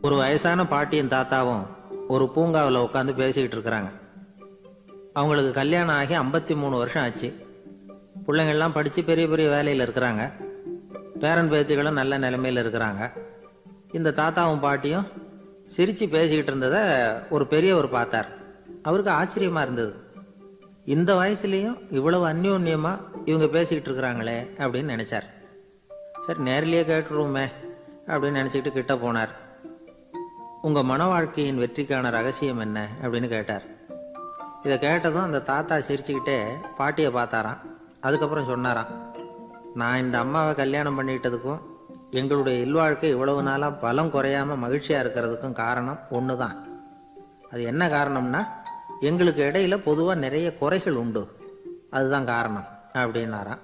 ஒரு வயசான பாட்டியும் தாத்தாவும் ஒரு பூங்காவில் உட்காந்து பேசிக்கிட்டு இருக்கிறாங்க. அவங்களுக்கு கல்யாணம் ஆகி 53 வருஷம் ஆச்சு. பிள்ளைங்கள்லாம் படித்து பெரிய பெரிய வேலையில் இருக்கிறாங்க. பேரன் பேத்திகளும் நல்ல நிலைமையில் இருக்கிறாங்க. இந்த தாத்தாவும் பாட்டியும் சிரித்து பேசிக்கிட்டு இருந்ததை ஒரு பெரியவர் பார்த்தார். அவருக்கு ஆச்சரியமாக இருந்தது. இந்த வயசுலேயும் இவ்வளவு அந்யோன்யமாக இவங்க பேசிக்கிட்டு இருக்கிறாங்களே அப்படின்னு நினச்சார். சரி, நேரிலேயே கேட்டுருவோமே அப்படின்னு நினச்சிக்கிட்டு கிட்ட போனார். உங்கள் மன வாழ்க்கையின் வெற்றிக்கான ரகசியம் என்ன அப்படின்னு கேட்டார். இதை கேட்டதும் அந்த தாத்தா சிரிச்சுக்கிட்டே பாட்டியை பார்த்தாராம். அதுக்கப்புறம் சொன்னாராம், நான் இந்த அம்மாவை கல்யாணம் பண்ணிக்கிட்டதுக்கும் எங்களுடைய இல்வாழ்க்கை இவ்வளவு நாளாக பலம் குறையாமல் மகிழ்ச்சியாக இருக்கிறதுக்கும் காரணம் ஒன்று தான். அது என்ன காரணம்னா, எங்களுக்கு இடையில பொதுவாக நிறைய குறைகள் உண்டு, அதுதான் காரணம் அப்படின்னாராம்.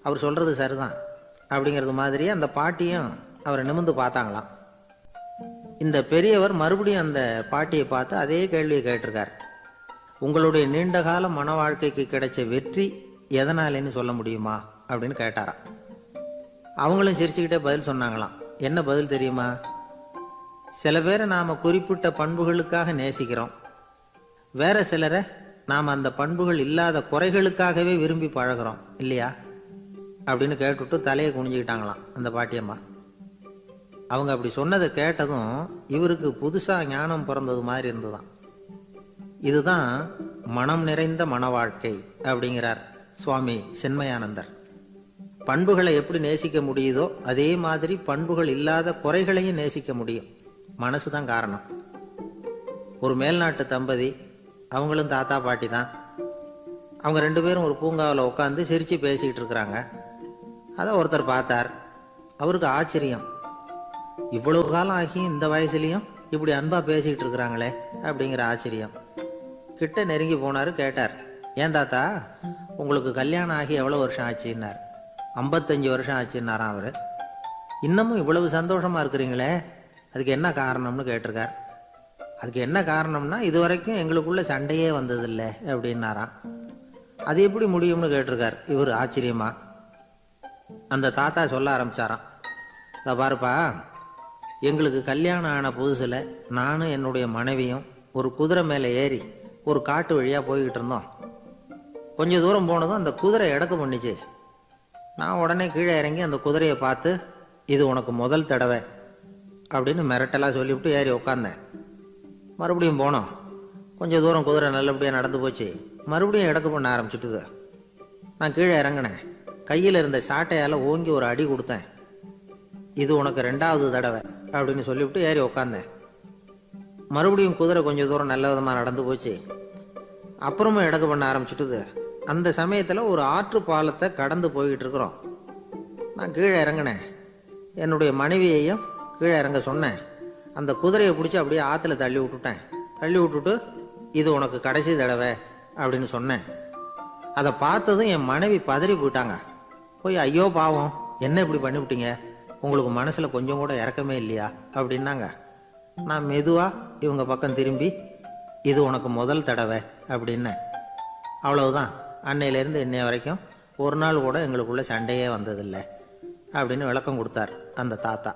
அவர் சொல்கிறது சரிதான் அப்படிங்கிறது மாதிரியே அந்த பாட்டியும் அவரை நிமிர்ந்து பார்த்தாங்களாம். இந்த பெரியவர் மறுபடியும் அந்த பாட்டியை பார்த்து அதே கேள்வியை கேட்டிருக்கார். உங்களுடைய நீண்டகால மன வாழ்க்கைக்கு கிடைச்ச வெற்றி எதனாலேன்னு சொல்ல முடியுமா அப்படின்னு கேட்டாராம். அவங்களும் சிரிச்சுக்கிட்டே பதில் சொன்னாங்களாம். என்ன பதில் தெரியுமா? சில பேரை நாம் குறிப்பிட்ட பண்புகளுக்காக நேசிக்கிறோம், வேற சிலரை நாம் அந்த பண்புகள் இல்லாத குறைகளுக்காகவே விரும்பி பழகிறோம் இல்லையா அப்படின்னு கேட்டுவிட்டு தலையை குனிஞ்சுக்கிட்டாங்களாம் அந்த பாட்டியம்மா. அவங்க அப்படி சொன்னதை கேட்டதும் இவருக்கு புதுசாக ஞானம் பிறந்தது மாதிரி இருந்துதான். இதுதான் மனம் நிறைந்த மன வாழ்க்கை அப்படிங்கிறார் சுவாமி சின்மயானந்தர். பண்புகளை எப்படி நேசிக்க முடியுதோ அதே மாதிரி பண்புகள் இல்லாத குறைகளையும் நேசிக்க முடியும். மனசு தான் காரணம். ஒரு மேல்நாட்டு தம்பதி, அவங்களும் தாத்தா பாட்டி தான். அவங்க ரெண்டு பேரும் ஒரு பூங்காவில் உட்காந்து சிரித்து பேசிக்கிட்டு இருக்கிறாங்க. அதை ஒருத்தர் பார்த்தார். அவருக்கு ஆச்சரியம், இவ்வளவு காலம் ஆகி இந்த வயசுலேயும் இப்படி அன்பாக பேசிக்கிட்டு இருக்கிறாங்களே அப்படிங்கிற ஆச்சரியம். கிட்ட நெருங்கி போனார். கேட்டார், ஏன் தாத்தா உங்களுக்கு கல்யாணம் ஆகி எவ்வளோ வருஷம் ஆச்சுன்னார். 55 வருஷம் ஆச்சுன்னாராம் அவர். இன்னமும் இவ்வளவு சந்தோஷமாக இருக்கிறீங்களே, அதுக்கு என்ன காரணம்னு கேட்டிருக்கார். அதுக்கு என்ன காரணம்னா, இது வரைக்கும் எங்களுக்குள்ள சண்டையே வந்ததில்லை அப்படின்னாராம். அது எப்படி முடியும்னு கேட்டிருக்கார் இவர் ஆச்சரியமா. அந்த தாத்தா சொல்ல ஆரம்பிச்சாராம், இதை பாருப்பா, எங்களுக்கு கல்யாணம் ஆன புதுசில் நானும் என்னுடைய மனைவியும் ஒரு குதிரை மேலே ஏறி ஒரு காட்டு வழியாக போய்கிட்டு இருந்தோம். கொஞ்சம் தூரம் போனதும் அந்த குதிரை எடக்கு பண்ணிச்சு. நான் உடனே கீழே இறங்கி அந்த குதிரையை பார்த்து, இது உனக்கு முதல் தடவை அப்படின்னு மிரட்டலாக சொல்லிவிட்டு ஏறி உட்காந்தேன். மறுபடியும் போனோம். கொஞ்சம் தூரம் குதிரை நல்லபடியாக நடந்து போச்சு. மறுபடியும் எடக்கு பண்ண ஆரம்பிச்சுட்டுது. நான் கீழே இறங்கினேன். கையில் இருந்த சாட்டையால் ஓங்கி ஒரு அடி கொடுத்தேன். இது உனக்கு 2வது தடவை அப்படின்னு சொல்லிவிட்டு ஏறி உக்காந்தேன். மறுபடியும் குதிரை கொஞ்சம் தூரம் நல்ல விதமாக நடந்து போச்சு. அப்புறமும் எடக்கு பண்ண ஆரம்பிச்சுட்டுது. அந்த சமயத்தில் ஒரு ஆற்று பாலத்தை கடந்து போய்கிட்டு இருக்கிறோம். நான் கீழே இறங்கினேன். என்னுடைய மனைவியையும் கீழே இறங்க சொன்னேன். அந்த குதிரையை பிடிச்சி அப்படியே ஆற்றுல தள்ளி விட்டுட்டேன். தள்ளி விட்டுட்டு, இது உனக்கு கடைசி தடவை அப்படின்னு சொன்னேன். அதை பார்த்ததும் என் மனைவி பதறி போயிட்டாங்க. போய், ஐயோ பாவம், என்ன இப்படி பண்ணிவிட்டீங்க, உங்களுக்கு மனசில் கொஞ்சம் கூட இறக்கமே இல்லையா அப்படின்னாங்க. நான் மெதுவாக இவங்க பக்கம் திரும்பி, இது உனக்கு முதல் தடவை அப்படின்னேன். அவ்வளவுதான். அன்னையிலேருந்து இன்னைய வரைக்கும் ஒரு நாள் கூட எங்களுக்குள்ள சண்டையே வந்ததில்லை அப்படின்னு விளக்கம் கொடுத்தார் அந்த தாத்தா.